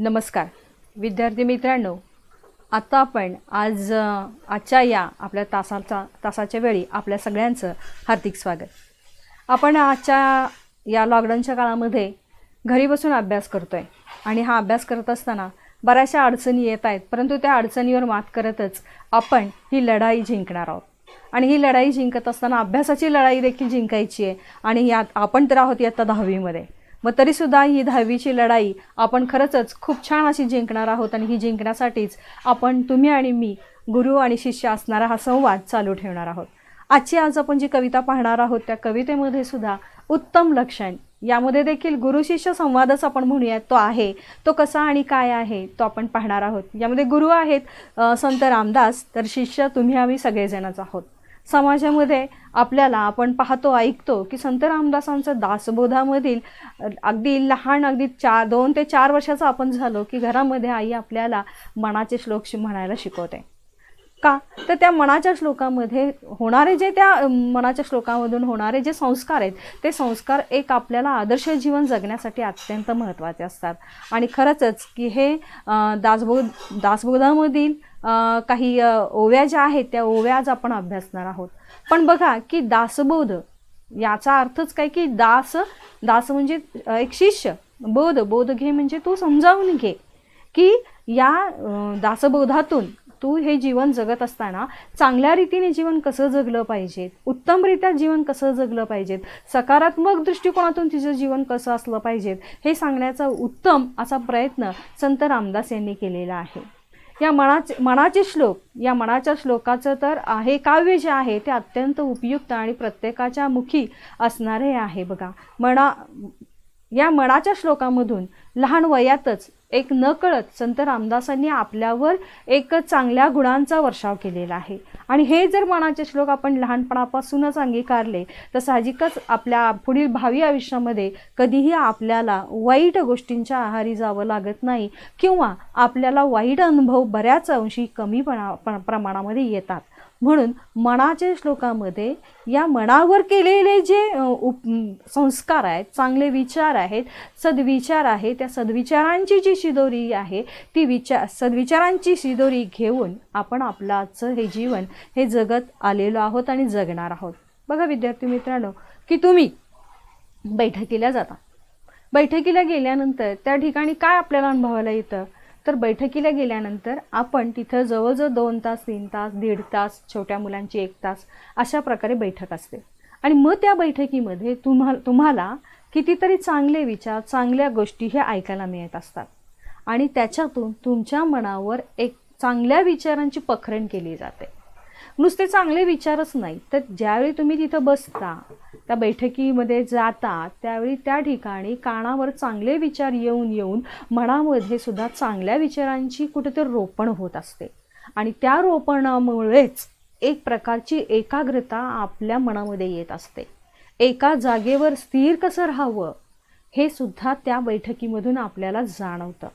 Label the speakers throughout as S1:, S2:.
S1: नमस्कार विद्यार्थी मित्रांनो, आता आपण आजच्या या आपल्या तासाच्या वेळी आपल्या सगळ्यांचं हार्दिक स्वागत. आपण आजच्या या लॉकडाऊनच्या काळामध्ये घरी बसून अभ्यास करतोय आणि हा अभ्यास करत असताना बऱ्याचशा अडचणी येत आहेत, परंतु त्या अडचणीवर मात करतच आपण ही लढाई जिंकणार आहोत. आणि ही लढाई जिंकत असताना अभ्यासाची लढाई देखील जिंकायची आहे. आणि यात आपण तर आहोत इयत्ता 10वीमध्ये, मग तरीसुद्धा ही 10वीची लढाई आपण खरंच खूप छान अशी जिंकणार आहोत. आणि ही जिंकण्यासाठीच आपण तुम्ही आणि मी गुरु आणि शिष्य असणारा हा संवाद चालू ठेवणार आहोत. आज आपण जी कविता पाहणार आहोत त्या कवितेमध्ये सुद्धा उत्तम लक्षण, यामध्ये देखील गुरु शिष्य संवादच आपण म्हणूयात तो आहे. तो कसा आणि काय आहे तो आपण पाहणार आहोत. यामध्ये गुरु आहेत संत रामदास, तर शिष्य तुम्ही आम्ही सगळेजणच आहोत. समाजामध्ये आपण पाहतो ऐकतो की संत रामदासांचं दासबोधामधील अगदी लहान, अगदी 2 ते 4 वर्षाचा आपण झालो की घरामध्ये आई आपल्याला मनाचे श्लोक म्हणायला शिकवते. का तर त्या मनाच्या श्लोकामध्ये होणारे त्या मनाच्या श्लोकामधून होणारे जे संस्कार आहेत ते संस्कार एक आपल्याला आदर्श जीवन जगण्यासाठी अत्यंत महत्त्वाचे असतात. आणि खरंच की हे दासबोधामधील काही ओव्या ज्या आहेत त्या ओव्या आज आपण अभ्यासणार आहोत. पण बघा की दासबोध याचा अर्थच काय की दास म्हणजे एक शिष्य, बोध घे म्हणजे तू समजावून घे की या दासबोधातून तू हे जीवन जगत असताना चांगल्या रीतीने जीवन कसं जगलं पाहिजे, उत्तमरित्या जीवन कसं जगलं पाहिजे, सकारात्मक दृष्टिकोनातून तिचं जीवन कसं असलं पाहिजे हे सांगण्याचा उत्तम असा प्रयत्न संत रामदास यांनी केलेला आहे. या मनाचे श्लोक, या मनाच्या श्लोकाचं तर आहे काव्य जे आहे ते अत्यंत उपयुक्त आणि प्रत्येकाच्या मुखी असणारे आहे. बघा, या मनाच्या श्लोकामधून लहान वयातच एक नकळत संत रामदासांनी आपल्यावर एक चांगल्या गुणांचा वर्षाव केलेला आहे. आणि हे जर मनाचे श्लोक आपण लहानपणापासूनच अंगीकारले तर साहजिकच आपल्या पुढील भावी आयुष्यामध्ये कधीही आपल्याला वाईट गोष्टींच्या आहारी जावं लागत नाही किंवा आपल्याला वाईट अनुभव बऱ्याच अंशी कमी प्रमाणामध्ये येतात. म्हणून मनाच्या श्लोकामध्ये या मनावर केलेले जे संस्कार आहेत, चांगले विचार आहेत, सद्विचार आहे, त्या सद्विचारांची जी शिदोरी आहे ती सद्विचारांची शिदोरी घेऊन आपण आपलाचं हे जीवन हे जगत आलेलो आहोत आणि जगणार आहोत. बघा विद्यार्थी मित्रांनो की तुम्ही बैठकीला जाता, बैठकीला गेल्यानंतर त्या ठिकाणी काय आपल्याला अनुभवायला येतं तर बैठकीला गेल्यानंतर आपण तिथं जवळजवळ 2 तास, 3 तास, 1.5 तास, छोट्या मुलांची 1 तास अशा प्रकारे बैठक असते. आणि मग त्या बैठकीमध्ये तुम्हाला कितीतरी चांगले विचार, चांगल्या गोष्टी हे ऐकायला मिळत असतात. आणि त्याच्यातून तुमच्या मनावर एक चांगल्या विचारांची पखरण केली जाते. नुसते चांगले विचारच नाही तर ज्यावेळी तुम्ही तिथं बसता, त्या बैठकीमध्ये जाता, त्यावेळी त्या ठिकाणी कानावर चांगले विचार येऊन मनामध्ये सुद्धा चांगल्या विचारांची कुठेतरी रोपण होत असते. आणि त्या रोपणामुळेच एक प्रकारची एकाग्रता आपल्या मनामध्ये येत असते. एका जागेवर स्थिर कसं राहावं हे सुद्धा त्या बैठकीमधून आपल्याला जाणवतं.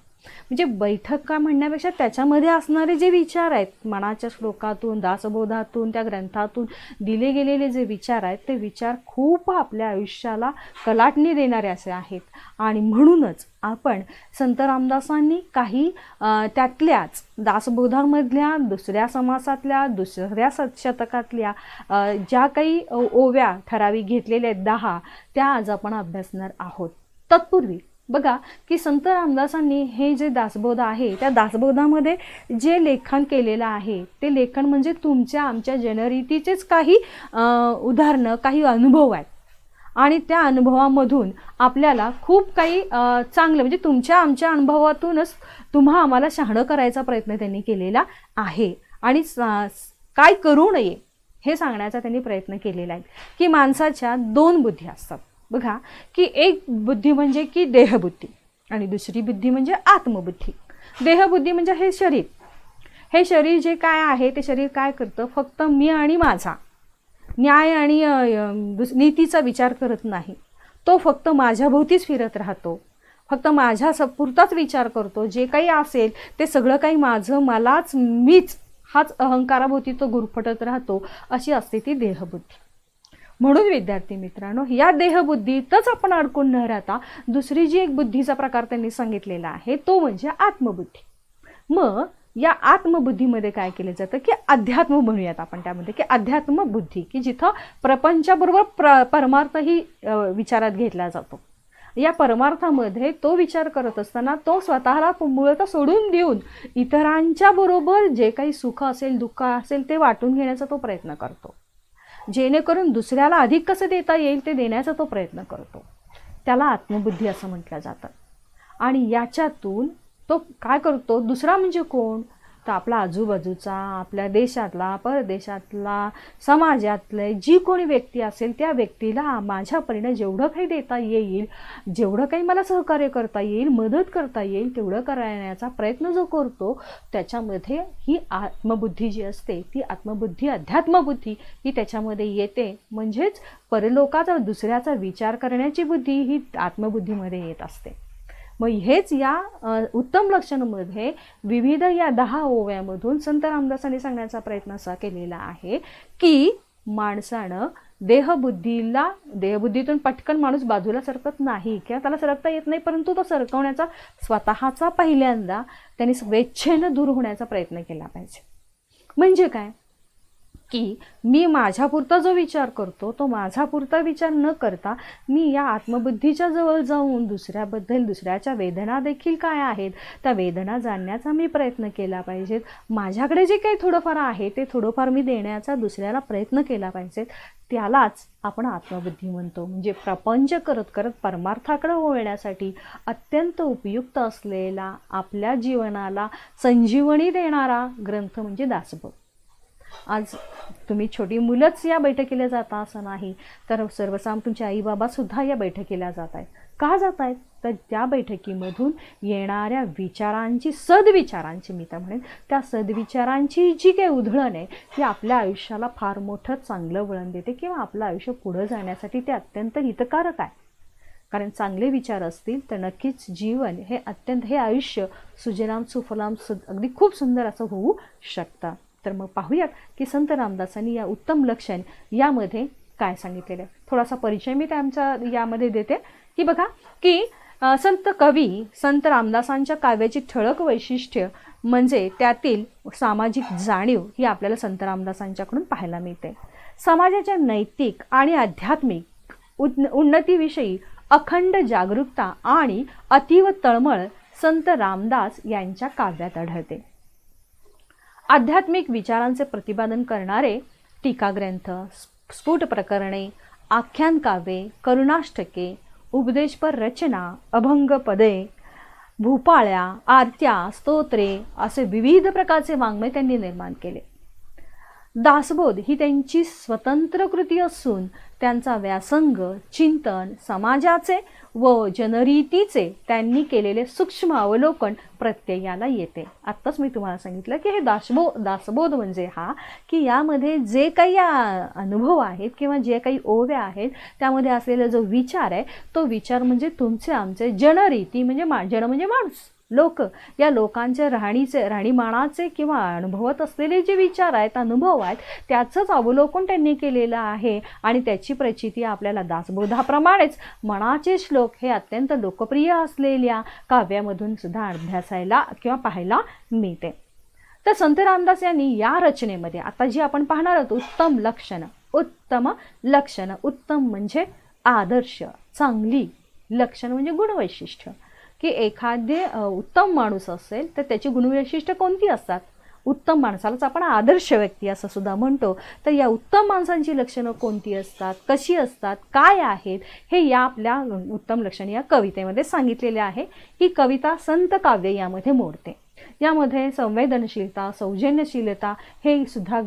S1: म्हणजे बैठक का म्हणण्यापेक्षा त्याच्यामध्ये असणारे जे विचार आहेत, मनाच्या श्लोकातून, दासबोधातून, त्या ग्रंथातून दिले गेलेले जे विचार आहेत ते विचार खूप आपल्या आयुष्याला कलाटणी देणारे असे आहेत. आणि म्हणूनच आपण संत रामदासांनी काही त्यातल्याच दासबोधामधल्या दुसऱ्या समासातल्या, दुसऱ्या शतकातल्या ज्या काही ओव्या ठराविक घेतलेल्या आहेत 10 त्या आज आपण अभ्यासणार आहोत. तत्पूर्वी बघा की संत रामदासांनी हे जे दासबोध आहे त्या दासबोधामध्ये जे लेखन केलेलं आहे ते लेखन म्हणजे तुमच्या आमच्या जनरीतीचेच काही उदाहरणं, काही अनुभव आहेत. आणि त्या अनुभवामधून आपल्याला खूप काही चांगलं म्हणजे तुमच्या आमच्या अनुभवातूनच तुम्हा आम्हाला शहाणं करायचा प्रयत्न त्यांनी केलेला आहे. आणि काय करू नये हे सांगण्याचा त्यांनी प्रयत्न केलेला आहे की माणसाच्या 2 बुद्धी असतात. बघा की एक बुद्धी म्हणजे की देहबुद्धी आणि दुसरी बुद्धी म्हणजे आत्मबुद्धी. देहबुद्धी म्हणजे हे शरीर, हे शरीर जे काय आहे ते शरीर काय करतं, फक्त मी आणि माझा, न्याय आणि नीतीचा विचार करत नाही. तो फक्त माझ्याभोवतीच फिरत राहतो, फक्त माझ्या पुरताच विचार करतो. जे काही असेल ते सगळं काही माझं, मलाच, मीच, हाच अहंकाराभोवती तो गुरफटत राहतो. अशी असते ती देहबुद्धी. म्हणून विद्यार्थी मित्रांनो, या देहबुद्धीतच आपण अडकून न राहता दुसरी जी एक बुद्धीचा प्रकार त्यांनी सांगितलेला आहे तो म्हणजे आत्मबुद्धी. मग या आत्मबुद्धीमध्ये काय केलं जातं की अध्यात्म म्हणूयात आपण त्यामध्ये, की अध्यात्म बुद्धी, की जिथं प्रपंचाबरोबर परमार्थही विचारात घेतला जातो. या परमार्थामध्ये तो विचार करत असताना तो स्वतःला मूळतः सोडून देऊन इतरांच्या बरोबर जे काही सुख असेल दुःख असेल ते वाटून घेण्याचा तो प्रयत्न करतो, जेणेकरून दुसऱ्याला अधिक कसं देता येईल ते देण्याचा तो प्रयत्न करतो. त्याला आत्मबुद्धी असं म्हटलं जातं. आणि याच्यातून तो काय करतो, दुसरा म्हणजे कोण, तर आपला आजूबाजूचा, आपल्या देशातला, परदेशातला, समाजातले जी कोणी व्यक्ती असेल त्या व्यक्तीला माझ्या परीने जेवढं काही देता येईल, जेवढं काही मला सहकार्य करता येईल, मदत करता येईल तेवढं करण्याचा प्रयत्न जो करतो, त्याच्यामध्ये ही आत्मबुद्धी जी असते ती आत्मबुद्धी, अध्यात्मबुद्धी ही त्याच्यामध्ये येते. म्हणजेच परलोकाचा, दुसऱ्याचा विचार करण्याची बुद्धी ही आत्मबुद्धीमध्ये येत असते. मग हेच या उत्तम लक्षणामध्ये विविध या 10 ओव्यामधून संत रामदासांनी सांगण्याचा प्रयत्न असा केलेला आहे की माणसानं देहबुद्धीतून पटकन माणूस बाजूला सरकत नाही किंवा त्याला सरकता येत नाही, परंतु तो सरकवण्याचा स्वतःचा पहिल्यांदा त्यांनी स्वेच्छेनं दूर होण्याचा प्रयत्न केला पाहिजे. म्हणजे काय की मी माझ्यापुरता जो विचार करतो तो माझ्यापुरता विचार न करता मी या आत्मबुद्धीच्या जवळ जाऊन दुसऱ्याबद्दल, दुसऱ्याच्या वेदना देखील काय आहेत त्या वेदना जाणण्याचा मी प्रयत्न केला पाहिजे. माझ्याकडे जे काही थोडंफार आहे ते थोडंफार मी देण्याचा दुसऱ्याला प्रयत्न केला पाहिजे. त्यालाच आपण आत्मबुद्धी म्हणतो. म्हणजे प्रपंच करत करत परमार्थाकडे वळण्यासाठी अत्यंत उपयुक्त असलेला, आपल्या जीवनाला संजीवनी देणारा ग्रंथ म्हणजे दासबोध. आज तुम्ही छोटी मुलंच या बैठकीला जाता असं नाही, तर तुमचे आई बाबा सुद्धा या बैठकीला जात आहेत. का जात आहेत, तर त्या बैठकीमधून येणाऱ्या विचारांची, सद्विचारांची, मी तर म्हणेन त्या सद्विचारांची जी काही उधळण आहे ती आपल्या आयुष्याला फार मोठं चांगलं वळण देते किंवा आपलं आयुष्य पुढं जाण्यासाठी ते अत्यंत हितकारक आहे. कारण चांगले विचार असतील तर नक्कीच जीवन हे आयुष्य सुजलाम सुफलाम अगदी खूप सुंदर असं होऊ शकतं. तर मग पाहूयात की संत रामदासांनी या उत्तम लक्षण यामध्ये काय सांगितलेलं आहे. थोडासा परिचय मी त्यांचा यामध्ये देते की बघा की संत रामदासांच्या काव्याची ठळक वैशिष्ट्य म्हणजे त्यातील सामाजिक जाणीव ही आपल्याला संत रामदासांच्याकडून पाहायला मिळते. समाजाच्या नैतिक आणि आध्यात्मिक उन्नतीविषयी अखंड जागरूकता आणि अतीव तळमळ संत रामदास यांच्या काव्यात आढळते. आध्यात्मिक विचारांचे प्रतिपादन करणारे टीकाग्रंथ, स्फुट प्रकरणे, आख्यान काव्ये, करुणाष्टके, उपदेशपर रचना, अभंग पदे, भूपाळ्या, आरत्या, स्तोत्रे असे विविध प्रकारचे वाङ्मय त्यांनी निर्माण केले. दासबोध ही त्यांची स्वतंत्र कृती असून त्यांचा व्यासंग, चिंतन, समाजाचे व जनरीतीचे त्यांनी केलेले सूक्ष्म अवलोकन प्रत्ययाला येते. आत्ताच मी तुम्हाला सांगितलं की हे दासबोध म्हणजे हा की यामध्ये जे काही अनुभव आहेत किंवा जे काही ओव्या आहेत त्यामध्ये असलेला जो विचार आहे तो विचार म्हणजे तुमचे आमचे जनरीती म्हणजे जन म्हणजे माणूस, लोक, या लोकांच्या राहणीमानाचे किंवा अनुभवत असलेले जे विचार आहेत, अनुभव आहेत त्याचंच अवलोकन त्यांनी केलेलं आहे. आणि त्याची प्रचिती आपल्याला दासबोधाप्रमाणेच मनाचे श्लोक हे अत्यंत लोकप्रिय असलेल्या काव्यामधून सुद्धा अभ्यासायला किंवा पाहायला मिळते. तर संत रामदास यांनी या रचनेमध्ये आता जी आपण पाहणार आहोत उत्तम लक्षण, उत्तम म्हणजे आदर्श, चांगली, लक्षण म्हणजे गुणवैशिष्ट्य, की एखादे उत्तम माणूस असेल तर त्याची गुणवैशिष्ट्य कोणती असतात. उत्तम माणसालाच आपण आदर्श व्यक्ती असं सुद्धा म्हणतो. तर या उत्तम माणसांची लक्षणं कोणती असतात, कशी असतात, काय आहेत हे या आपल्या उत्तम लक्षण या कवितेमध्ये सांगितलेले आहे. ही कविता संत काव्य यामध्ये मोडते. यामध्ये संवेदनशीलता, सौजन्यशीलता हे सुद्धा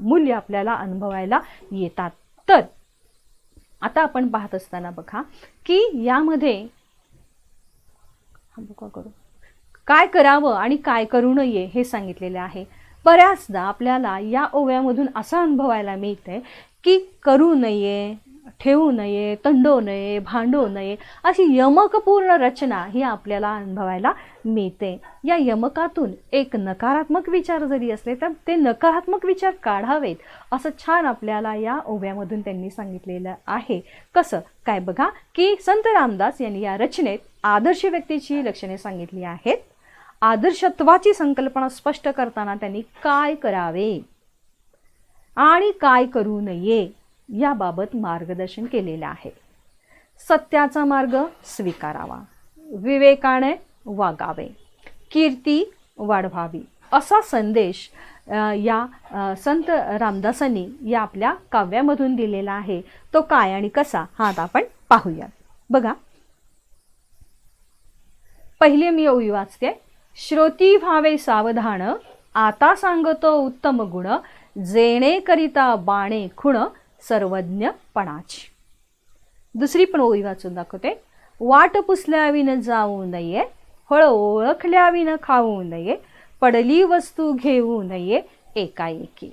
S1: मूल्य आपल्याला अनुभवायला येतात. तर आता आपण पाहत असताना बघा की यामध्ये काय करावं आणि काय करू नये हे सांगितलेले आहे. बऱ्याचदा आपल्याला या ओव्यामधून असं अनुभवायला मिळते की करू नये, ठेवू नये, तंडू नये, भांडू नये, अशी यमकपूर्ण रचना ही आपल्याला अनुभवायला मिळते. या यमकातून एक नकारात्मक विचार जरी असले तर ते नकारात्मक विचार काढावेत असं छान आपल्याला या ओव्यामधून त्यांनी सांगितलेलं आहे. कसं काय बघा की संत रामदास यांनी या रचनेत आदर्श व्यक्तीची लक्षणे सांगितली आहेत. आदर्शत्वाची संकल्पना स्पष्ट करताना त्यांनी काय करावे आणि काय करू नये याबाबत मार्गदर्शन केलेले आहे. सत्याचा मार्ग स्वीकारावा, विवेकाने वागावे, कीर्ती वाढवावी असा संदेश या संत रामदासांनी या आपल्या काव्यामधून दिलेला आहे. तो काय आणि कसा हा आता आपण पाहूया. बघा, पहिले मी ओवी वाचते. श्रोती व्हावे सावधान, आता सांगतो उत्तम गुण, जेणे करिता बाणे खुण, सर्वज्ञपणाची. दुसरी पण ओवी वाचून दाखवते. वाट पुसल्याविन जाऊ नये, फळ ओळखल्याविन खाऊ नये, पडली वस्तू घेऊ नये एकाएकी,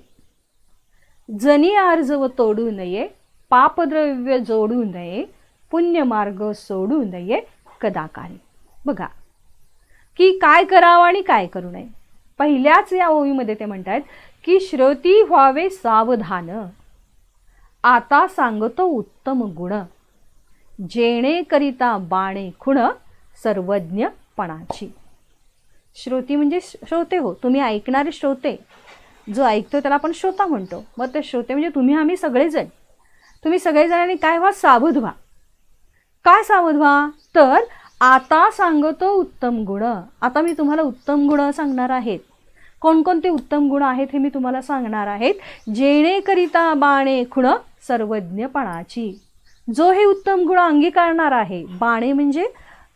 S1: जनी आर्जव तोडू नये, पापद्रव्य जोडू नये, पुण्यमार्ग सोडू नये कदाकाली. बघा की काय करावं आणि काय करू नये. पहिल्याच या ओवीमध्ये ते म्हणतात की श्रोती व्हावे सावधान, आता सांगतो उत्तम गुण, जेणे करिता बाणे खुण, सर्वज्ञपणाची. श्रोती म्हणजे श्रोते हो, तुम्ही ऐकणारे श्रोते. जो ऐकतो त्याला आपण श्रोता म्हणतो. मग ते श्रोते म्हणजे तुम्ही आम्ही सगळेजण. तुम्ही सगळेजणांनी काय व्हा, सावध व्हा. काय सावध व्हा तर आता सांगतो उत्तम गुण. आता मी तुम्हाला उत्तम गुण सांगणार आहेत. कोणकोणते उत्तम गुण आहेत हे मी तुम्हाला सांगणार आहेत. जेणेकरिता बाणे खुण, सर्वज्ञपणाची. जो हे उत्तम गुण अंगीकारणार आहे, बाणे म्हणजे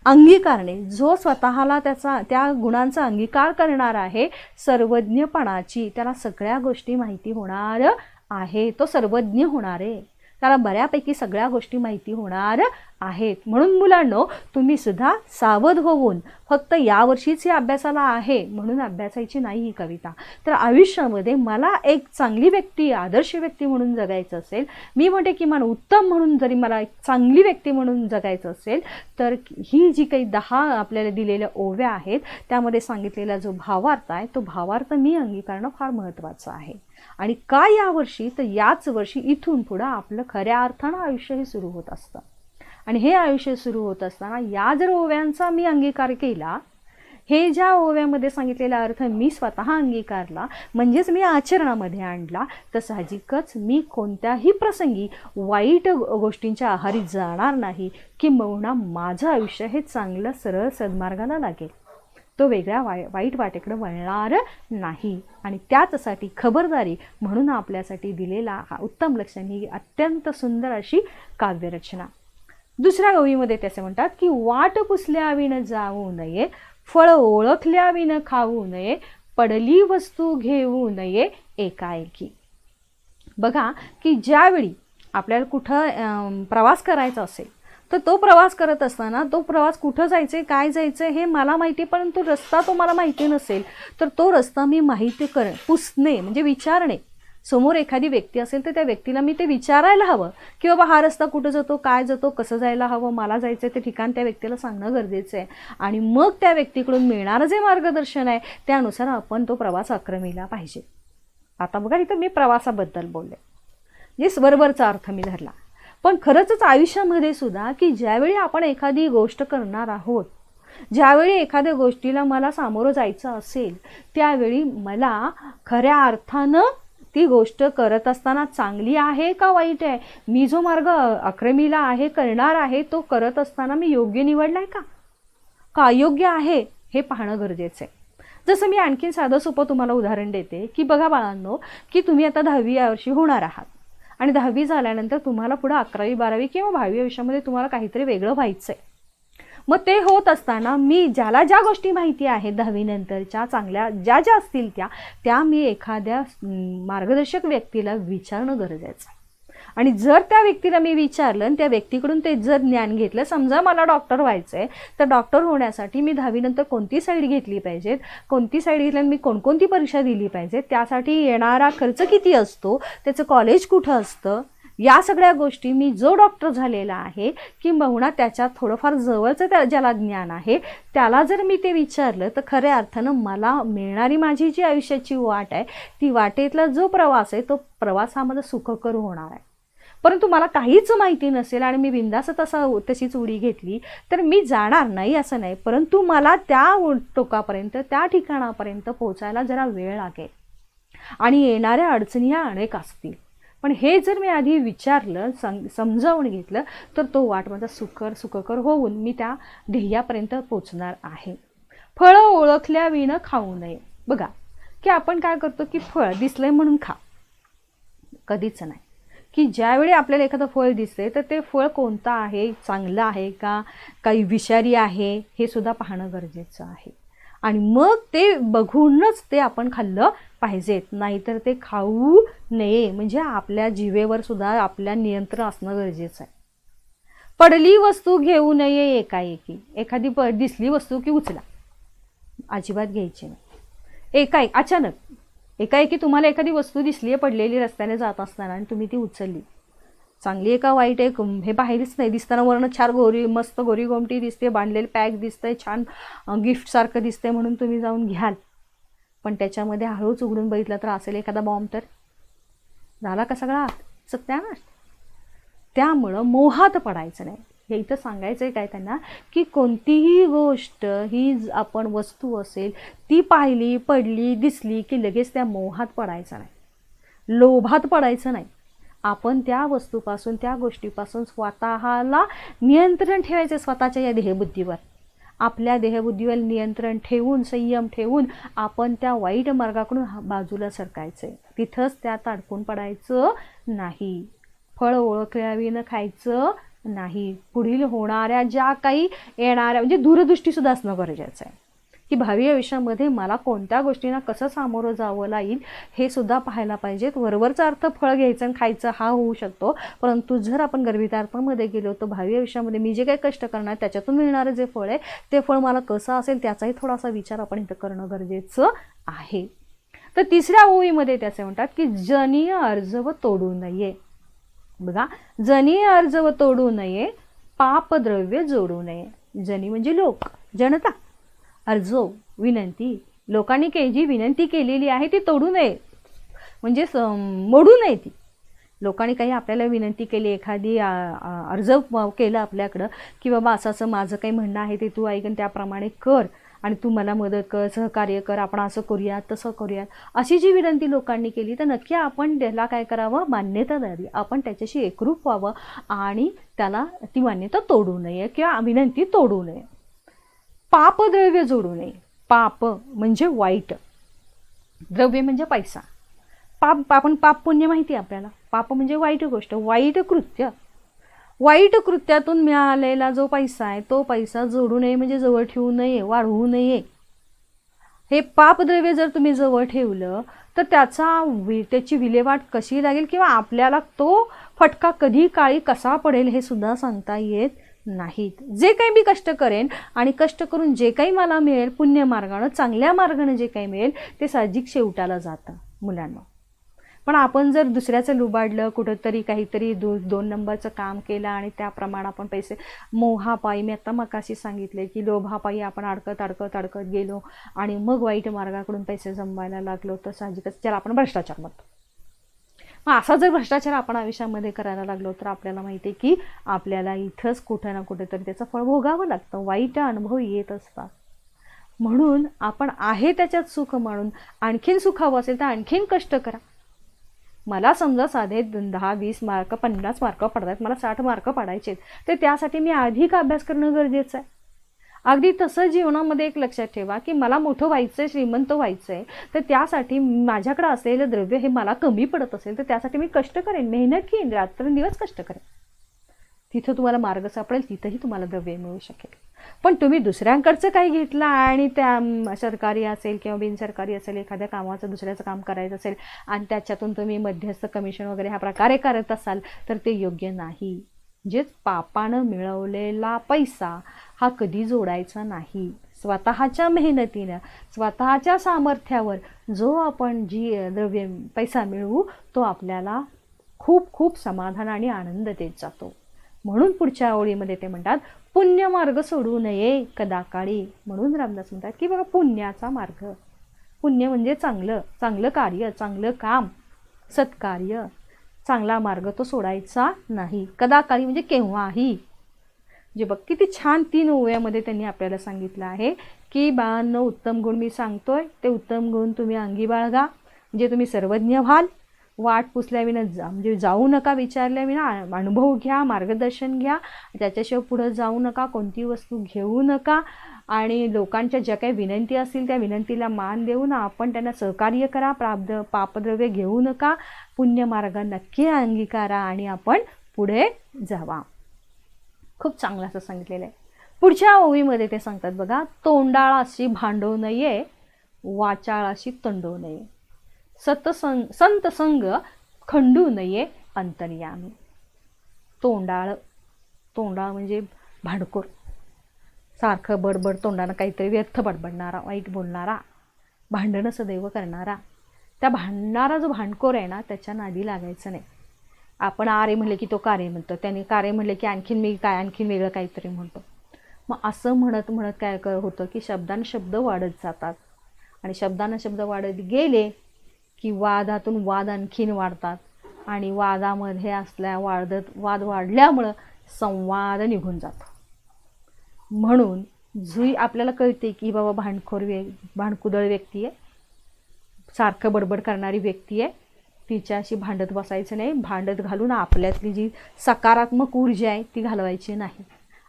S1: अंगीकारणे, जो स्वतःला त्या गुणांचा अंगीकार करणार आहे, सर्वज्ञपणाची, त्याला सगळ्या गोष्टी माहिती होणार आहे. तो सर्वज्ञ होणार आहे, त्याला बऱ्यापैकी सगळ्या गोष्टी माहिती होणार आहेत. म्हणून मुलांनो, तुम्ही सुद्धा सावध होऊन, फक्त यावर्षीच या अभ्यासाला आहे म्हणून अभ्यासायची नाही ही कविता, तर आयुष्यामध्ये मला एक चांगली व्यक्ती, आदर्श व्यक्ती म्हणून जगायचं असेल, मी म्हणते किमान उत्तम म्हणून जरी मला एक चांगली व्यक्ती म्हणून जगायचं असेल, तर ही जी काही 10 आपल्याला दिलेल्या ओव्या आहेत त्यामध्ये सांगितलेला जो भावार्थ आहे तो भावार्थ मी अंगीकारणं फार महत्त्वाचं आहे. आणि काय यावर्षी तर याच वर्षी इथून पुढं आपलं खऱ्या अर्थानं आयुष्य हे सुरू होत असतं. आणि हे आयुष्य सुरू होत असताना या जर ओव्यांचा मी अंगीकार केला, हे ज्या ओव्यामध्ये सांगितलेला अर्थ मी स्वतः अंगीकारला, म्हणजेच मी आचरणामध्ये आणला, तर साहजिकच मी कोणत्याही प्रसंगी वाईट गोष्टींच्या आहारी जाणार नाही, किंबहुना माझं आयुष्य हे चांगलं सरळ सन्मार्गाला लागेल, तो वेगळ्या वाईट वाटेकडे वळणार नाही. आणि त्याचसाठी खबरदारी म्हणून आपल्यासाठी दिलेला हा उत्तम लक्षण ही अत्यंत सुंदर अशी काव्यरचना. दुसऱ्या ओवीमध्ये त्याचे म्हणतात की वाट पुसल्याविन जाऊ नये, फळ ओळखल्याविन खाऊ नये, पडली वस्तू घेऊ नये एकाएकी. बघा की ज्यावेळी आपल्याला कुठं प्रवास करायचा असेल तर तो प्रवास करत असताना तो प्रवास कुठं जायचे, काय जायचं हे मला माहिती, परंतु रस्ता तो मला माहिती नसेल तर तो रस्ता मी माहिती पुसणे म्हणजे विचारणे. समोर एखादी व्यक्ती असेल तर त्या व्यक्तीला मी ते विचारायला हवं की बाबा हा रस्ता कुठं जातो, काय जातो, कसं जायला हवं, मला जायचं आहे ते ठिकाण त्या व्यक्तीला सांगणं गरजेचं आहे. आणि मग त्या व्यक्तीकडून मिळणारं जे मार्गदर्शन आहे त्यानुसार आपण तो प्रवास आक्रमिला पाहिजे. आता बघा इथं मी प्रवासाबद्दल बोलले, म्हणजे बरोबरचा अर्थ मी धरला. पण खरंच आयुष्यामध्ये सुद्धा की ज्यावेळी आपण एखादी गोष्ट करणार आहोत, ज्यावेळी एखाद्या गोष्टीला मला सामोरं जायचं असेल, त्यावेळी मला खऱ्या अर्थानं ती गोष्ट करत असताना चांगली आहे का वाईट आहे, मी जो मार्ग आक्रमीला आहे करणार आहे तो करत असताना मी योग्य निवडलाय का अयोग्य आहे हे पाहणं गरजेचं आहे. जसं मी आणखीन साधं सोपं तुम्हाला उदाहरण देते की बघा बाळांनो, की तुम्ही आता 10वी यावर्षी होणार आहात आणि 10वी झाल्यानंतर तुम्हाला पुढे 11वी 12वी किंवा 12वी वर्षामध्ये तुम्हाला काहीतरी वेगळं व्हायचं आहे. मग ते होत असताना मी ज्याला ज्या गोष्टी माहिती आहेत 10वी नंतरच्या चांगल्या ज्या ज्या असतील त्या मी एखाद्या मार्गदर्शक व्यक्तीला विचारणं गरजेचं आहे. आणि जर त्या व्यक्तीला मी विचारलं आणि त्या व्यक्तीकडून ते जर ज्ञान घेतलं, समजा मला डॉक्टर व्हायचं आहे तर डॉक्टर होण्यासाठी मी 10वी नंतर कोणती साईड घेतली पाहिजेत, कोणती साईड घेतल्याने मी कोणकोणती परीक्षा दिली पाहिजे, त्यासाठी येणारा खर्च किती असतो, त्याचं कॉलेज कुठं असतं, या सगळ्या गोष्टी मी जो डॉक्टर झालेला आहे किंबहुना त्याच्यात थोडंफार जवळचं ज्याला ज्ञान आहे त्याला जर मी ते विचारलं तर खऱ्या अर्थानं मला मिळणारी माझी जी आयुष्याची वाट आहे ती वाटेतला जो प्रवास आहे तो प्रवास हा माझा सुखकर होणार आहे. परंतु मला काहीच माहिती नसेल आणि मी बिंदास तशीच उडी घेतली तर मी जाणार नाही असं नाही, परंतु मला त्या टोकापर्यंत त्या ठिकाणापर्यंत पोहोचायला जरा वेळ लागेल आणि येणाऱ्या अडचणी ह्या अनेक असतील. पण हे जर मी आधी विचारलं, समजावून घेतलं तर तो वाट माझा सुखकर होऊन मी त्या ध्येयापर्यंत पोचणार आहे. फळं ओळखल्या विणं खाऊ नये. बघा की आपण काय करतो की फळ दिसलंय म्हणून खा, कधीच नाही. की ज्यावेळी आपल्याला एखादं फळ दिसते तर ते फळ कोणतं आहे, चांगलं आहे का, काही विषारी आहे हे सुद्धा पाहणं गरजेचं आहे. आणि मग ते बघूनच ते आपण खाल्लं पाहिजेत, नाहीतर ते खाऊ नये. म्हणजे आपल्या जिभेवर सुद्धा आपल्या नियंत्रण असणं गरजेचं आहे. पडली वस्तू घेऊ नये एकाएकी. एखादी दिसली वस्तू की उचला, अजिबात घ्यायची नाही. एकाएकी तुम्हाला एखादी वस्तू दिसली आहे पडलेली रस्त्याने जात असताना आणि तुम्ही ती उचलली, चांगली आहे का वाईट आहे हे पाहिलीच नाही, दिसताना वरनं छान मस्त गोरी गोमटी दिसते, बांधलेलं पॅक दिसतंय, छान गिफ्टसारखं दिसतंय म्हणून तुम्ही जाऊन घ्याल. पण त्याच्यामध्ये हळूच उघडून बघितलं तर असेल एखादा बॉम्ब, तर झाला का सगळा सत्यानाश. त्यामुळं मोहात पडायचं नाही. हे इथं सांगायचं आहे काय त्यांना की कोणतीही गोष्ट ही आपण वस्तू असेल ती पाहिली, पडली, दिसली की लगेच त्या मोहात पडायचं नाही, लोभात पडायचं नाही. आपण त्या वस्तूपासून त्या गोष्टीपासून स्वतःला नियंत्रण ठेवायचं. स्वतःच्या या देहबुद्धीवर, आपल्या देहबुद्धीवर नियंत्रण ठेवून, संयम ठेवून आपण त्या वाईट मार्गाकडून बाजूला सरकायचं आहे. तिथंच त्यात अडकून पडायचं नाही. फळ ओळखल्याविणं खायचं नाही. पुढील होणाऱ्या ज्या काही येणाऱ्या म्हणजे दूरदृष्टीसुद्धा असणं गरजेचं आहे की भावी आयुष्यामध्ये मला कोणत्या गोष्टींना कसं सामोरं जावं लागेल हे सुद्धा पाहायला पाहिजेत. वरवरचा अर्थ फळ घ्यायचं आणि खायचं हा होऊ शकतो, परंतु जर आपण गर्भितार्थामध्ये गेलो तर भावी आयुष्यामध्ये मी जे काही कष्ट करणार त्याच्यातून मिळणारं जे फळ आहे ते फळ मला कसं असेल त्याचाही थोडासा विचार आपण इथं करणं गरजेचं आहे. तर तिसऱ्या ओळीमध्ये त्याचे म्हणतात की जनीय अर्जव तोडू नये. बघा, जनीय अर्जव तोडू नये, पापद्रव्य जोडू नये. जनी म्हणजे लोक, जनता. अर्जव विनंती, लोकांनी जी विनंती केलेली आहे ती तोडू नये, म्हणजे मोडू नये. ती लोकांनी काही आपल्याला विनंती केली, एखादी अर्जव केलं आपल्याकडं की बाबा असं असं माझं काही म्हणणं आहे ते तू ऐक आणि त्याप्रमाणे कर आणि तू मला मदत कर, सहकार्य कर, आपण असं करूयात तसं करूयात, अशी जी विनंती लोकांनी केली तर नक्की आपण त्याला काय करावं, मान्यता द्यावी. आपण त्याच्याशी एकरूप व्हावं आणि त्याला ती मान्यता तोडू नये किंवा विनंती तोडू नये. पापद्रव्य जोडू नये. पाप म्हणजे वाईट, द्रव्य म्हणजे पैसा. आपण पाप पुण्य माहिती आहे आपल्याला. पाप म्हणजे वाईट गोष्ट, वाईट कृत्य. वाईट कृत्यातून मिळालेला जो पैसा आहे तो पैसा जोडू नये म्हणजे जवळ ठेवू नये, वाढवू नये. हे पापद्रव्य जर तुम्ही जवळ ठेवलं तर त्याची विल्हेवाट कशी लागेल किंवा आपल्याला तो फटका कधी काळी कसा पडेल हे सुद्धा सांगता येत नाहीत. जे काही मी कष्ट करेन आणि कष्ट करून जे काही मला मिळेल पुण्य मार्गानं, चांगल्या मार्गानं जे काही मिळेल ते साहजिक शेवटाला जातं मुलांना. पण आपण जर दुसऱ्याचं लुबाडलं, कुठंतरी काहीतरी दोन नंबरचं काम केलं आणि त्याप्रमाणे आपण पैसे मोहापायी, मी आता मगाशी सांगितले की लोभापायी आपण अडकत गेलो आणि मग वाईट मार्गाकडून पैसे जमवायला लागलो तर साहजिकच त्याला आपण भ्रष्टाचार म्हणतो. मग असा जर भ्रष्टाचार आपण आयुष्यामध्ये करायला लागलो तर आपल्याला माहिती आहे की आपल्याला इथंच कुठे ना कुठेतरी त्याचं फळ भोगावं लागतं, वाईट अनुभव येत असतात. म्हणून आपण आहे त्याच्यात सुख मानून आणखीन सुखावं असेल तर आणखीन कष्ट करा. मला समजा साधे 10-20 मार्क 50 मार्क पडतात, मला 60 मार्क पडायचे तर त्यासाठी मी अधिक अभ्यास करणं गरजेचं आहे. अगदी तसं जीवनामध्ये एक लक्षात ठेवा की मला मोठं व्हायचं आहे, श्रीमंत व्हायचं आहे तर त्यासाठी माझ्याकडे असलेलं द्रव्य हे मला कमी पडत असेल तर त्यासाठी मी कष्ट करेन, मेहनत घेईन, रात्रंदिवस कष्ट करेन. तिथं तुम्हाला मार्ग सापडेल, तिथंही तुम्हाला द्रव्य मिळू शकेल. पण तुम्ही दुसऱ्यांकडचं काही घेतलं आणि त्या सरकारी असेल किंवा बिनसरकारी असेल एखाद्या कामाचं दुसऱ्याचं काम करायचं असेल आणि त्याच्यातून तुम्ही मध्यस्थ कमिशन वगैरे ह्या प्रकारे करत असाल तर ते योग्य नाही. म्हणजेच पापानं मिळवलेला पैसा हा कधी जोडायचा नाही. स्वतःच्या मेहनतीनं, स्वतःच्या सामर्थ्यावर जो आपण जी द्रव्य पैसा मिळवू तो आपल्याला खूप खूप समाधान आणि आनंद देत जातो. म्हणून पुढच्या ओळीमध्ये ते म्हणतात, पुण्य मार्ग सोडू नये कदाकाळी. म्हणून रामदास म्हणतात की बघा, पुण्याचा मार्ग, पुण्य म्हणजे चांगलं चांगलं कार्य, चांगलं काम, सत्कार्य, चांगला मार्ग तो सोडायचा नाही. कदाकाळी म्हणजे केव्हाही. जे बघ किती छान 3 ओव्यामध्ये त्यांनी आपल्याला सांगितलं आहे की बाळांनो, उत्तम गुण मी सांगतोय ते उत्तम गुण तुम्ही अंगी बाळगा, म्हणजे तुम्ही सर्वज्ञ व्हाल. वाट पुसल्याविना म्हणजे जाऊ नका, विचारल्याविना अनुभव घ्या, मार्गदर्शन घ्या. त्याच्याशिवाय पुढे जाऊ नका, कोणती वस्तू घेऊ नका. आणि लोकांच्या ज्या काही विनंती असतील त्या विनंतीला मान देऊन आपण त्यांना सहकार्य करा. पापद्रव्य घेऊ नका. पुण्यमार्ग नक्की अंगीकारा आणि आपण पुढे जावा. खूप चांगलं असं सांगितलेलं आहे. पुढच्या ओवीमध्ये ते सांगतात बघा, तोंडाळाशी भांडू नये, वाचाळाशी तंडू नये, संत संग खंडू नये अंतर्यामी. तोंडाळ म्हणजे भांडखोर, सारखं बडबड तोंडानं काहीतरी व्यर्थ बडबडणारा, वाईट बोलणारा, भांडणं सदैव करणारा. त्या भांडणारा जो भांडखोर आहे ना, त्याच्या नादी लागायचं नाही. आपण आरे म्हणले की तो कारे म्हणतो, त्याने कारे म्हणले की आणखीन वेगळं काहीतरी म्हणतो. मग असं म्हणत म्हणत काय होतं की शब्द वाढत जातात. आणि शब्द वाढत गेले की वादातून वाद आणखीन वाढतात. आणि वादामध्ये वाद वाढल्यामुळं संवाद निघून जातो. म्हणून जुई आपल्याला कळते की बाबा भांडकुदळ व्यक्ती आहे, सारखं बडबड करणारी व्यक्ती आहे, तिच्याशी भांडत बसायचं नाही. भांडत घालून आपल्यातली जी सकारात्मक ऊर्जा आहे ती घालवायची नाही.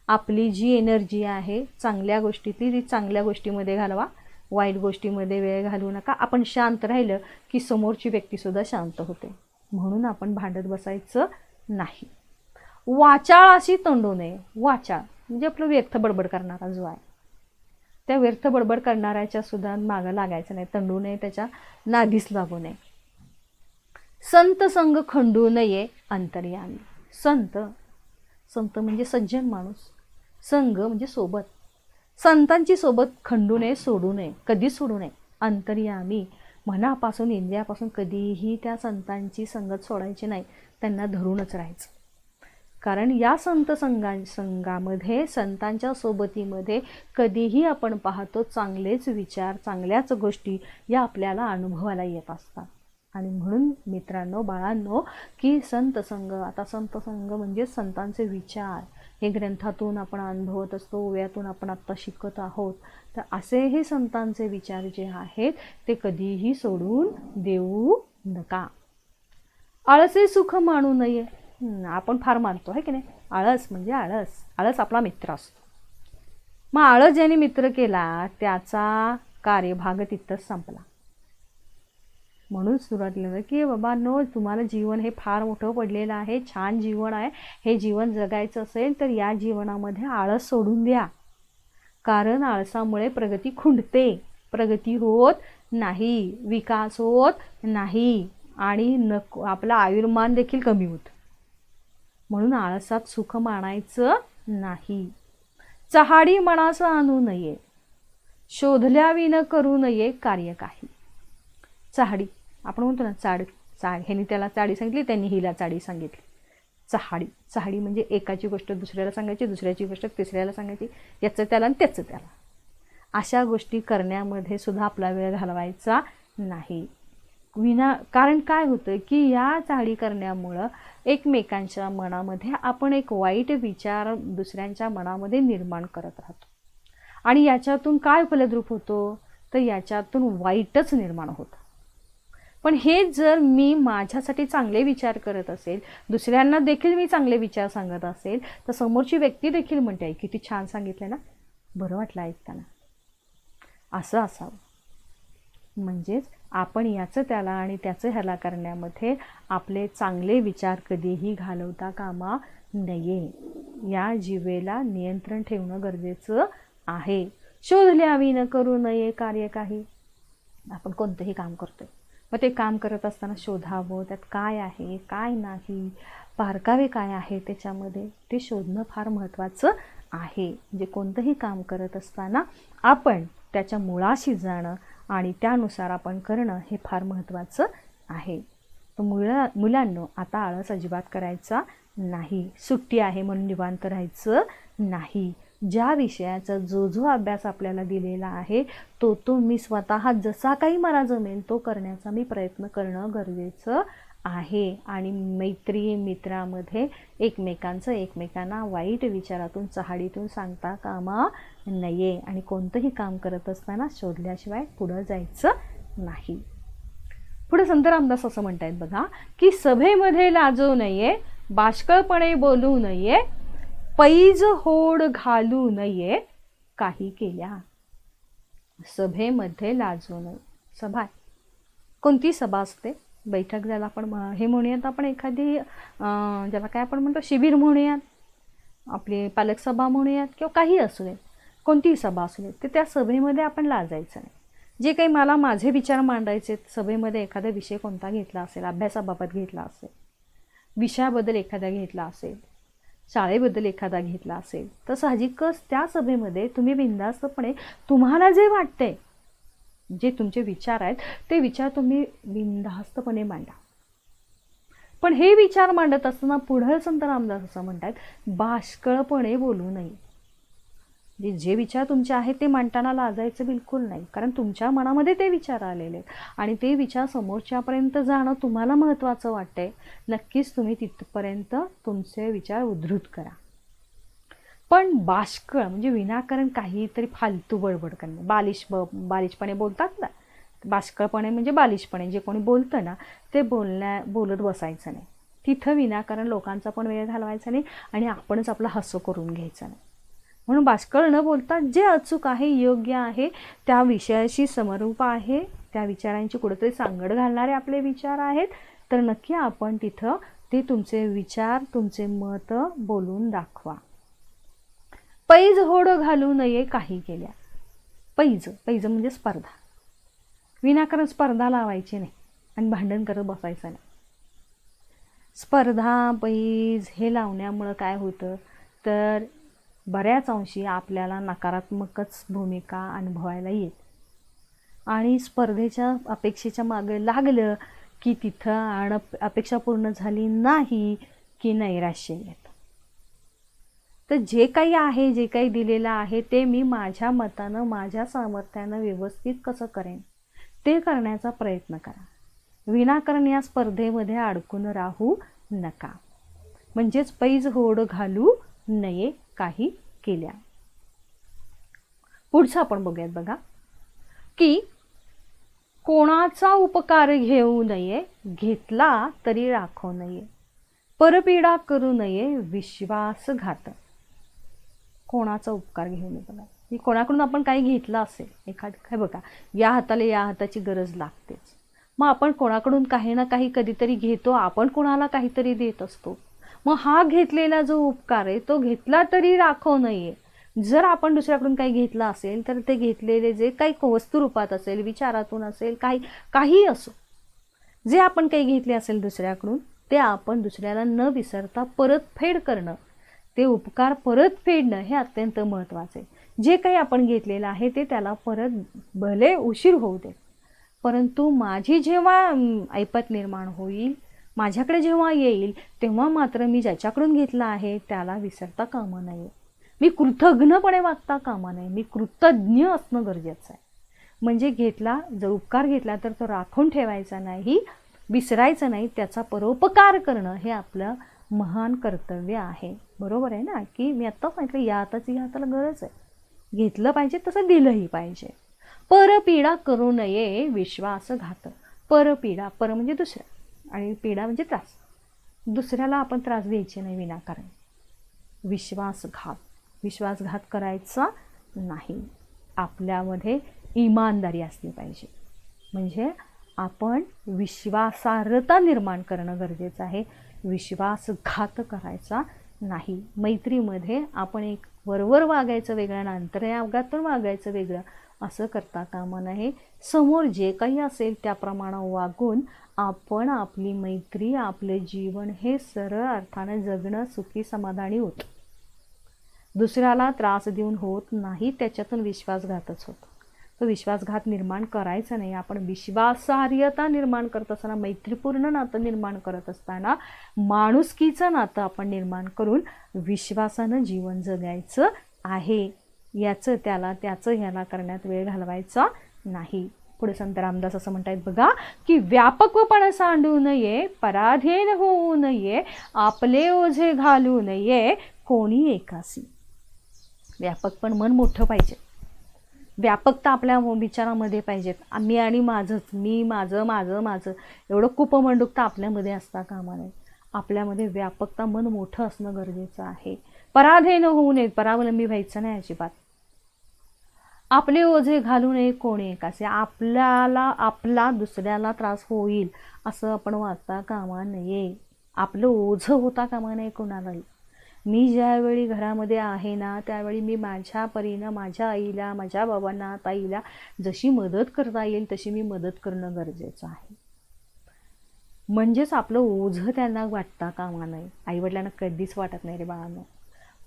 S1: आपली जी एनर्जी आहे चांगल्या गोष्टीतली ती चांगल्या गोष्टीमध्ये घालवा, वाईट गोष्टीमध्ये वेळ घालवू नका. आपण शांत राहिलं की समोरची व्यक्तीसुद्धा शांत होते. म्हणून आपण भांडत बसायचं नाही. वाचाळाशी तंडू नये. वाचाळ म्हणजे आपलं व्यर्थ बडबड करणारा जो आहे, त्या व्यर्थ बडबड करणाऱ्याच्या सुद्धा मागं लागायचं नाही, तंडू नये, त्याच्या नादीस लागू नये. संत संग खंडू नये अंतर्यामी. संत म्हणजे सज्जन माणूस, संग म्हणजे सोबत. संतांची सोबत खंडू नये, सोडू नये, कधीच सोडू नये. अंतर्यामी मनापासून इंद्रियापासून कधीही त्या संतांची संगत सोडायची नाही, त्यांना धरूनच राहायचं. कारण या संघामध्ये, संतांच्या सोबतीमध्ये कधीही आपण पाहतो चांगलेच विचार, चांगल्याच गोष्टी या आपल्याला अनुभवाला येत असतात. आणि म्हणून मित्रांनो, बाळांनो, की संत संघ म्हणजे संतांचे विचार हे ग्रंथातून आपण अनुभवत असतो, ओव्यातून आपण आत्ता शिकत आहोत. तर असे हे संतांचे विचार जे आहेत ते कधीही सोडून देऊ नका. आळसे सुख मानू नये. आपण फार मानतो आहे की नाही, आळस म्हणजे आळस आपला मित्र असतो. मग आळस ज्याने मित्र केला त्याचा कार्यभाग तिथंच संपला. म्हणून सुरुवातीला की बाबा नो, तुम्हाला जीवन हे फार मोठं पडलेलं आहे, छान जीवन आहे, हे जीवन जगायचं असेल तर या जीवनामध्ये आळस सोडून द्या. कारण आळसामुळे प्रगती खुंटते, प्रगती होत नाही, विकास होत नाही आणि आपलं आयुर्मान देखील कमी होतं. म्हणून आळसात सुख मानायचं नाही. चहाडी मनाचं आणू नये, शोधल्या विन करू नये कार्य काही. चहाडी आपण म्हणतो ना, चाड ह्यांनी त्याला चाडी सांगितली, त्यांनी हिला चाडी सांगितली. चहाडी म्हणजे एकाची गोष्ट दुसऱ्याला सांगायची, दुसऱ्याची गोष्ट तिसऱ्याला सांगायची, याचं त्याला आणि त्याचं त्याला. अशा गोष्टी करण्यामध्ये सुद्धा आपला वेळ घालवायचा नाही. कारण काय होतं की या चाडी करण्यामुळं एकमेकांच्या मनामध्ये आपण एक वाईट विचार दुसऱ्यांच्या मनामध्ये निर्माण करत राहतो. आणि याच्यातून काय फलद्रूप होतो, तर याच्यातून वाईटच निर्माण होतं. पण हे जर मी माझ्यासाठी चांगले विचार करत असेल, दुसऱ्यांना देखील मी चांगले विचार सांगत असेल, तर समोरची व्यक्ती देखील म्हणते, किती छान सांगितलं ना, बरं वाटलं ऐकताना, असं असावं. म्हणजेच आपण याचं त्याला आणि त्याचं ह्याला करण्यामध्ये आपले चांगले विचार कधीही घालवता कामा नये. या जिभेला नियंत्रण ठेवणं गरजेचं आहे. शोधल्यावी न करू नये कार्य काही. आपण कोणतंही काम करतोय, मग ते काम करत असताना शोधावं, त्यात काय आहे काय नाही, बारकावे काय आहे त्याच्यामध्ये, ते शोधणं फार महत्त्वाचं आहे. म्हणजे कोणतंही काम करत असताना आपण त्याच्या मुळाशी जाणं आणि त्यानुसार आपण करणं हे फार महत्त्वाचं आहे. तर मुलांनो आता आळस अजिबात करायचा नाही. सुट्टी आहे म्हणून निवांत राहायचं नाही. ज्या विषयाचा जो अभ्यास आपल्याला दिलेला आहे तो मी स्वतः जसा काही मला जमेल तो करण्याचा मी प्रयत्न करणं गरजेचं आहे. आणि मित्रामध्ये एकमेकांना वाईट विचारातून चहाडीतून सांगता कामा नये. आणि कोणतंही काम करत असताना शोधल्याशिवाय पुढं जायचं नाही. पुढे संत रामदास असं म्हणतायत बघा की सभेमध्ये लाजू नये, बाष्कळपणे बोलू नये, पैज होड घालू नये काही केल्या. सभेमध्ये लाजू नये. सभा कोणती सभा असते? बैठक ज्याला आपण हे म्हणूयात, आपण एखादी ज्याला काय आपण म्हणतो शिबिर म्हणूयात, आपली पालक सभा म्हणूयात, किंवा काही असू दे, कोणतीही सभा असू दे, तर त्या सभेमध्ये आपण लाजायचं नाही. जे काही मला माझे विचार मांडायचे, सभेमध्ये एखादा विषय कोणता घेतला असेल, अभ्यासाबाबत घेतला असेल, विषयाबद्दल एखादा घेतला असेल, शाळेबद्दल एखादा घेतला असेल, तर साहजिकच त्या सभेमध्ये तुम्ही बिनधास्तपणे तुम्हाला जे वाटतंय, जे तुमचे विचार आहेत ते विचार तुम्ही बिनधास्तपणे मांडा. पण हे विचार मांडत असताना पुढे संत रामदास असं म्हणतात, बाष्कळपणे बोलू नये. जे विचार तुमचे आहेत ते मांडताना लाजायचं बिलकुल नाही, कारण तुमच्या मनामध्ये ते विचार आलेले आहेत आणि ते विचार समोरच्यापर्यंत जाणं तुम्हाला महत्त्वाचं वाटतंय. नक्कीच तुम्ही तिथपर्यंत तुमचे विचार उद्धृत करा. पण बाष्कळ म्हणजे विनाकारण काहीतरी फालतू बडबड करणे, बालिशपणे बोलतात ना, बाष्कळपणे म्हणजे बालिशपणे. जे कोणी बोलतं ना ते बोलत बसायचं नाही. तिथं विनाकारण लोकांचा पण वेळ घालवायचा नाही आणि आपणच आपलं हसं करून घ्यायचं नाही. म्हणून बाष्कळ न बोलता जे अचूक आहे, योग्य आहे, त्या विषयाशी समरूप आहे, त्या विचारांची कुठेतरी सांगड घालणारे आपले विचार आहेत, तर नक्की आपण तिथं ते तुमचे विचार, तुमचे मत बोलून दाखवा. पैज होड घालू नये काही केल्या. पैज म्हणजे स्पर्धा. विनाकारण स्पर्धा लावायची नाही आणि भांडण करत बसायचं नाही. स्पर्धा, पैज हे लावण्यामुळं काय होतं तर बऱ्याच अंशी आपल्याला नकारात्मकच भूमिका अनुभवायला येते. आणि स्पर्धेच्या अपेक्षेच्या मागे लागलं की तिथं अपेक्षा पूर्ण झाली नाही की नैराश्य येतं. तर जे काही आहे, जे काही दिलेलं आहे ते मी माझ्या मतानं, माझ्या सामर्थ्यानं व्यवस्थित कसं करेन ते करण्याचा प्रयत्न करा. विनाकारण या स्पर्धेमध्ये अडकून राहू नका. म्हणजेच पैज होड घालू नये काही केल्या. पुढचं आपण बघूयात बघा की कोणाचा उपकार घेऊ नये, घेतला तरी राखू नये, परपीडा करू नये, विश्वासघात. कोणाचा उपकार घेऊ नये बघा, की कोणाकडून आपण काही घेतलं असेल, काय बघा या हाताला या हाताची गरज लागतेच. मग आपण कोणाकडून काही ना काही कधीतरी घेतो, आपण कोणाला काहीतरी देत असतो. मग हा घेतलेला जो उपकार आहे तो घेतला तरी राखू नये. जर आपण दुसऱ्याकडून काही घेतलं असेल तर ते घेतलेले जे काही वस्तू रूपात असेल, विचारातून असेल, काही असो, जे आपण काही घेतले असेल दुसऱ्याकडून ते आपण दुसऱ्याला न विसरता परतफेड करणं, ते उपकार परत फेडणं हे अत्यंत महत्त्वाचं आहे. जे काही आपण घेतलेलं आहे ते त्याला परत भले उशीर होऊ दे, परंतु माझी जेव्हा ऐपत निर्माण होईल, माझ्याकडे जेव्हा येईल तेव्हा मात्र मी ज्याच्याकडून घेतला आहे त्याला विसरता कामा नये. मी कृतज्ञपणे वागता कामा नये. मी कृतज्ञ असणं गरजेचं आहे. म्हणजे जर उपकार घेतला तर तो राखून ठेवायचा नाही, विसरायचं नाही, त्याचा परोपकार करणं हे आपलं महान कर्तव्य आहे. बरोबर आहे ना, की मी आत्ता सांगितलं या हाताला गरज आहे, घेतलं पाहिजे तसं दिलंही पाहिजे. परपीडा करू नये, विश्वासघात. परपीडा, पर म्हणजे दुसरा आणि पीडा म्हणजे त्रास. दुसऱ्याला आपण त्रास द्यायचे नाही विनाकारण. विश्वासघात करायचा नाही. आपल्यामध्ये इमानदारी असली पाहिजे. म्हणजे आपण विश्वासार्हता निर्माण करणं गरजेचं आहे, विश्वासघात करायचा नाही. मैत्रीमध्ये आपण एक वरवर वागायचं वेगळं आणि अंतर्यागातून वागायचं वेगळं असं करता कामा नये. समोर जे काही असेल त्याप्रमाणे वागून आपण आपली मैत्री, आपले जीवन हे सरळ अर्थानं जगणं सुखी समाधानी होतं. दुसऱ्याला त्रास देऊन होत नाही, त्याच्यातून विश्वासघातच होतो. तो विश्वासघात निर्माण करायचा नाही. आपण विश्वासार्हता निर्माण करत असताना, मैत्रीपूर्ण नातं निर्माण करत असताना माणुसकीचं नातं आपण निर्माण करून विश्वासानं जीवन जगायचं आहे. याचं त्याचं ह्याला करण्यात वेळ घालवायचा नाही. पुढे संत रामदास असं म्हणतायत बघा की व्यापकपण सांडू नये, पराधीन होऊ नये, आपले ओझे घालू नये कोणी एकासी. व्यापकपण, मन मोठं पाहिजे, व्यापकता आपल्या विचारामध्ये पाहिजेत. मी आणि माझंच, मी माझं माझं माझं एवढं कुपमंडूकता आपल्यामध्ये असता कामा नये. आपल्यामध्ये व्यापकता, मन मोठं असणं गरजेचं आहे. पराधीन होऊ नये, परावलंबी व्हायचं नाही अजिबात. आपले ओझे घालू नये कोणी एकासे, आपला दुसऱ्याला त्रास होईल असं आपण वागता कामा नये. आपलं ओझं होता कामा नये कोणालाही. मी ज्यावेळी घरामध्ये आहे ना, त्यावेळी मी माझ्या परीनं माझ्या आईला, माझ्या बाबांना, ताईला जशी मदत करता येईल तशी मी मदत करणं गरजेचं आहे. म्हणजेच आपलं ओझं त्यांना वाटता कामा नये. आईवडिलांना कधीच वाटत नाही रे बाळांनो,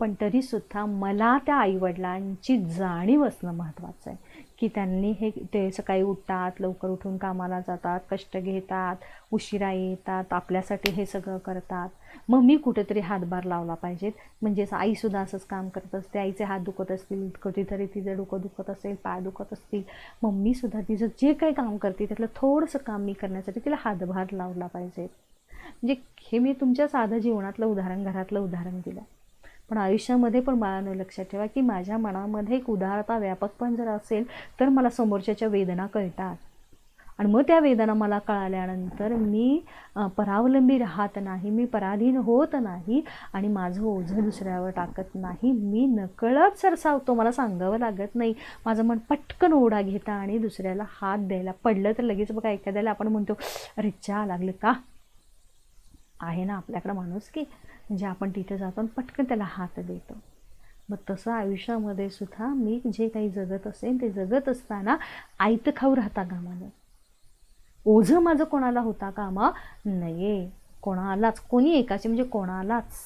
S1: पण तरीसुद्धा मला त्या आईवडिलांची जाणीव असणं महत्त्वाचं आहे की त्यांनी ते सकाळी उठतात, लवकर उठून कामाला जातात, कष्ट घेतात, उशिरा येतात, आपल्यासाठी हे सगळं करतात. मग मी कुठेतरी हातभार लावला पाहिजेत. म्हणजेच आईसुद्धा असंच काम करत असते. आईचे हात दुखत असतील, कधीतरी तिचं डोकं दुखत असेल, पाय दुखत असतील, मम्मीसुद्धा तिचं जे काही काम करते त्यातलं थोडंसं काम मी करण्यासाठी तिला हातभार लावला पाहिजे. म्हणजे हे मी तुमच्या साधं जीवनातलं उदाहरण, घरातलं उदाहरण दिलं. पण आयुष्यामध्ये पण बाळांनो लक्षात ठेवा की माझ्या मनामध्ये एक उदारता, व्यापकपण जर असेल तर मला समोरच्याच्या वेदना कळतात. आणि मग त्या वेदना मला कळाल्यानंतर मी परावलंबी राहत नाही, मी पराधीन होत नाही आणि माझं ओझं दुसऱ्यावर टाकत नाही. मी नकळत सरसावतो, मला सांगावं लागत नाही. माझं मन पटकन ओढा घेता आणि दुसऱ्याला हात द्यायला पडलं तर लगेच बघा एखाद्याला आपण म्हणतो अरे चहा लागलं का, आहे ना आपल्याकडं माणूस की म्हणजे आपण तिथे जातो आणि पटकन त्याला हात देतो. मग तसं आयुष्यामध्ये सुद्धा मी जे काही जगत असेल ते जगत असताना आयतं खाऊ राहता कामा नये. ओझं माझं कोणाला होता कामा नये. कोणालाच, कोणी एकाचे म्हणजे कोणालाच.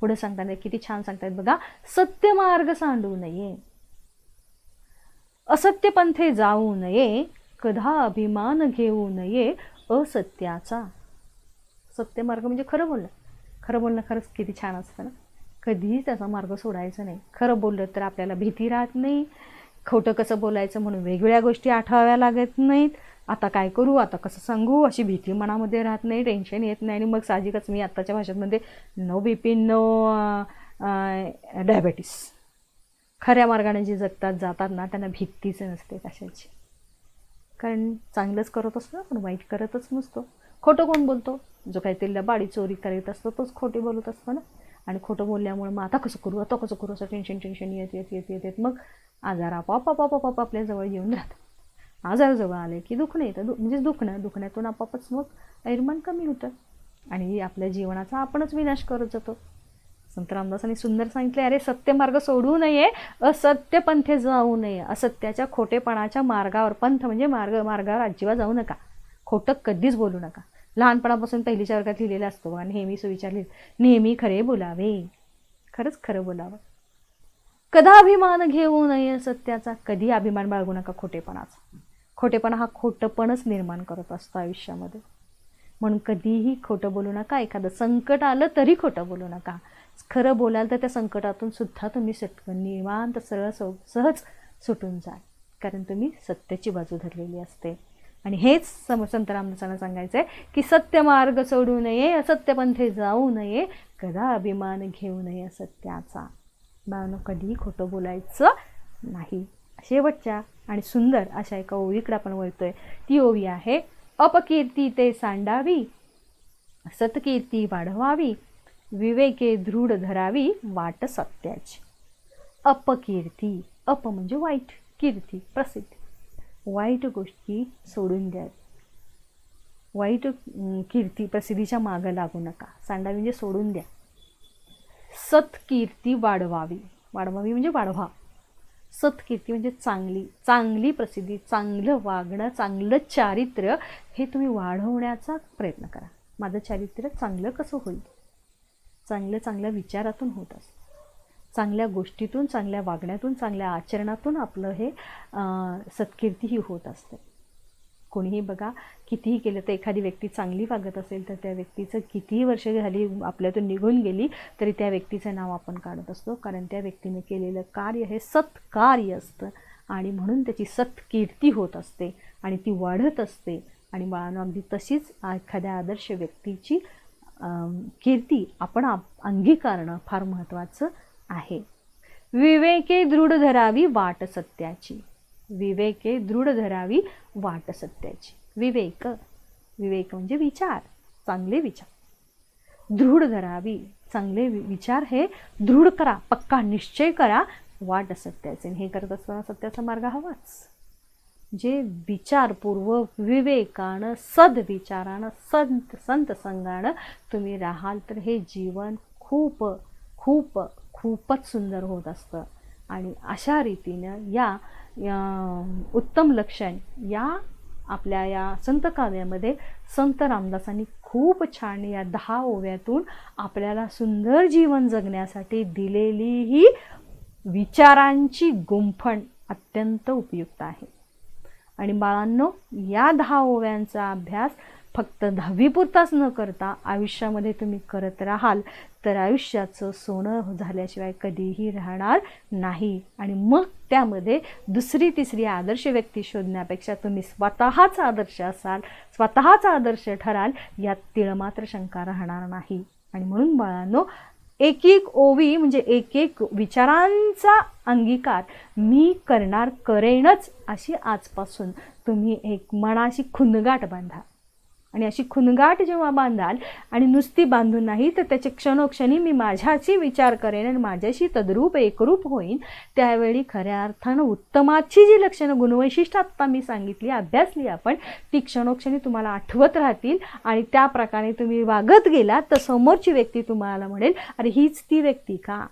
S1: पुढे सांगताना किती छान सांगतायत बघा, सत्य मार्ग सांडू नये, असत्य पंथे जाऊ नये, कधा अभिमान घेऊ नये असत्याचा. सत्य मार्ग म्हणजे खरं बोलणं. खरं बोलणं खरंच किती छान असतं ना. कधीही त्याचा मार्ग सोडायचा नाही. खरं बोललं तर आपल्याला भीती राहत नाही. खोटं कसं बोलायचं म्हणून वेगवेगळ्या गोष्टी आठवाव्या लागत नाहीत. आता काय करू, आता कसं सांगू अशी भीती मनामध्ये राहत नाही, टेन्शन येत नाही. आणि मग साहजिकच मी आत्ताच्या भाषेमध्ये नो BP, नो डायबेटीस. खऱ्या मार्गाने जे जगतात जातात ना त्यांना भीतीच नसते कशाची. कारण चांगलंच करत असतो आपण, वाईट करतच नसतो. खोटं कोण बोलतो, जो काहीतरी लबाडी चोरी करत असतो तोच खोटे बोलत असतो ना. आणि खोटं बोलल्यामुळे मग आता कसं करू असं टेन्शन येत मग आजार आपोआप आपल्या जवळ येऊन राहतात. आजार जवळ आले की दुखणं येतं, म्हणजे दुखण्यातून आपोआपच मग ऐरमान कमी होतं आणि आपल्या जीवनाचा आपणच विनाश करत जातो. संत रामदासांनी सुंदर सांगितले, अरे सत्य मार्ग सोडू नये, असत्य पंथे जाऊ नये. असत्याच्या खोटेपणाच्या मार्गावर, पंथ म्हणजे मार्गावर अजिबात जाऊ नका. खोटं कधीच बोलू नका. लहानपणापासून पहिलीच्या वर्गात लिहिलेलं असतो आणि नेहमी सुविचार लिहिलं, नेहमी खरे बोलावे. खरंच खरं बोलावं. कदा अभिमान घेऊ नये सत्याचा. कधी अभिमान बाळगू नका खोटेपणाचा. खोटेपणा हा खोटंपणच निर्माण करत असतो आयुष्यामध्ये. म्हणून कधीही खोटं बोलू नका. एखादं संकट आलं तरी खोटं बोलू नका. खरं बोलाल तर त्या संकटातून सुद्धा तुम्ही निवांत सरळ सहज सुटून जाल, कारण तुम्ही सत्याची बाजू धरलेली असते. आणि हेच संत रामदासांना सांगायचं आहे की सत्य मार्ग सोडू नये, असत्य पंथे जाऊ नये, कदा अभिमान घेऊ नये सत्याचा. बाळांनो कधीही खोटं बोलायचं नाही. शेवटच्या आणि सुंदर अशा एका ओवीकडे आपण वळतोय. ती ओवी आहे, अपकीर्ती ते सांडावी, सत्कीर्ती वाढवावी, विवेके दृढ धरावी वाट सत्याची. अपकीर्ती, अप म्हणजे वाईट, कीर्ती प्रसिद्धी. वाईट गोष्टी सोडून द्या. वाईट कीर्ती प्रसिद्धीच्या मागं लागू नका. सांडावी म्हणजे सोडून द्या. सत्कीर्ती वाढवावी, वाढवावी म्हणजे वाढवा. सत्कीर्ती म्हणजे चांगली प्रसिद्धी, चांगलं वागणं, चांगलं चारित्र्य हे तुम्ही वाढवण्याचा प्रयत्न करा. माझं चारित्र्य चांगलं कसं होईल, चांगल्या विचारातून होत असतं. चांगल्या गोष्टीतून, चांगल्या वागण्यातून, चांगल्या आचरणातून आपलं हे सत्कीर्तीही होत असते. कोणीही बघा कितीही केलं तर एखादी व्यक्ती चांगली वागत असेल तर त्या व्यक्तीचं कितीही वर्ष झाली आपल्यातून निघून गेली तरी त्या व्यक्तीचं नाव आपण काढत असतो, कारण त्या व्यक्तीने केलेलं कार्य हे सत्कार्य असतं आणि म्हणून त्याची सत्कीर्ती होत असते आणि ती वाढत असते. आणि बाळांनो, अगदी तशीच एखाद्या आदर्श व्यक्तीची कीर्ती आपण अंगीकारणं फार महत्त्वाचं आहे. विवेके दृढ धरावी वाट सत्याची. विवेके दृढ धरावी वाट सत्याची. विवेक म्हणजे विचार, चांगले विचार. दृढ धरावी, चांगले विचार हे दृढ करा, पक्का निश्चय करा वाट सत्याचे. हे करत असताना सत्याचा मार्ग हवाच. जे विचारपूर्वक विवेकानं सद्विचारानं संत संगानं तुम्ही राहाल तर हे जीवन खूप खूप खूपच सुंदर होत असतं. आणि अशा रीतीनं या उत्तम लक्षण या आपल्या या संत काव्यामध्ये संत रामदासांनी खूप छान या 10 ओव्यातून आपल्याला सुंदर जीवन जगण्यासाठी दिलेली ही विचारांची गुंफण अत्यंत उपयुक्त आहे. आणि बाळांनो, या 10 ओव्यांचा अभ्यास फक्त 10वी पुरताच न करता आयुष्यामध्ये तुम्ही करत राहाल तर आयुष्याचं सोनं झाल्याशिवाय कधीही राहणार नाही. आणि मग त्यामध्ये दुसरी तिसरी आदर्श व्यक्ती शोधण्यापेक्षा तुम्ही स्वतःचा आदर्श असाल, स्वतःचा आदर्श ठराल, यात तिळमात्र शंका राहणार नाही. आणि म्हणून बाळांनो, एक एक ओवी म्हणजे एक एक विचारांचा अंगीकार मी करेनच अशी आजपासून तुम्ही एक मनाशी खुणगाठ बांधा. आणि अशी खुणगाठ जेव्हा बांधाल आणि नुसती बांधून नाही तर त्याचे क्षणोक्षणी मी माझ्याशी विचार करेन आणि माझ्याशी तद्रूप एकरूप होईन, त्यावेळी खऱ्या अर्थानं उत्तमाची जी लक्षणं गुणवैशिष्ट्य आत्ता मी सांगितली, अभ्यासली आपण, ती क्षणोक्षणी तुम्हाला आठवत राहतील आणि त्या प्रकारे तुम्ही वागत गेलात तर समोरची व्यक्ती तुम्हाला म्हणेल, अरे हीच ती व्यक्ती का?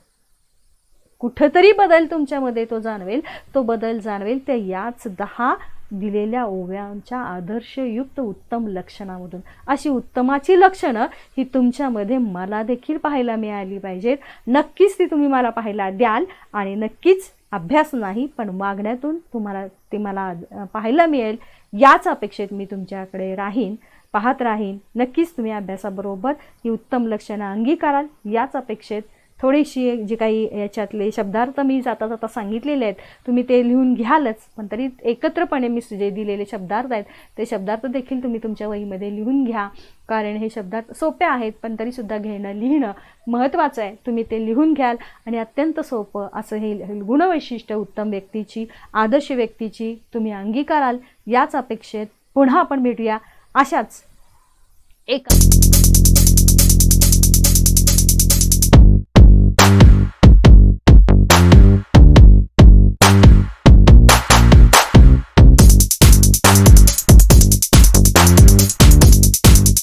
S1: कुठंतरी बदल तुमच्यामध्ये तो जाणवेल. तो बदल जाणवेल त्या याच 10 दिलेल्या ओव्यांच्या आदर्शयुक्त उत्तम लक्षणामधून. अशी उत्तमाची लक्षणं ही तुमच्यामध्ये मला देखील पाहायला मिळाली पाहिजेत. नक्कीच ती तुम्ही मला पाहायला द्याल आणि नक्कीच अभ्यास नाही पण वागण्यातून तुम्हाला ते मला पाहायला मिळेल याच अपेक्षेत मी तुमच्याकडे पाहत राहीन. नक्कीच तुम्ही अभ्यासाबरोबर ही उत्तम लक्षणं अंगीकाराल याच अपेक्षेत. थोडीशी जी काही याच्यातले शब्दार्थ मी जाता जाता सांगितलेले आहेत तुम्ही ते लिहून घ्यालच, पण तरी एकत्रपणे मी जे दिलेले शब्दार्थ आहेत ते शब्दार्थ देखील तुम्ही तुमच्या वहीमध्ये लिहून घ्या, कारण हे शब्दार्थ सोपे आहेत पण तरीसुद्धा लिहिणं महत्त्वाचं आहे. तुम्ही ते लिहून घ्याल आणि अत्यंत सोपं असं हे गुणवैशिष्ट्य उत्तम व्यक्तीची, आदर्श व्यक्तीची तुम्ही अंगीकाराल याच अपेक्षेत पुन्हा आपण भेटूया अशाच एका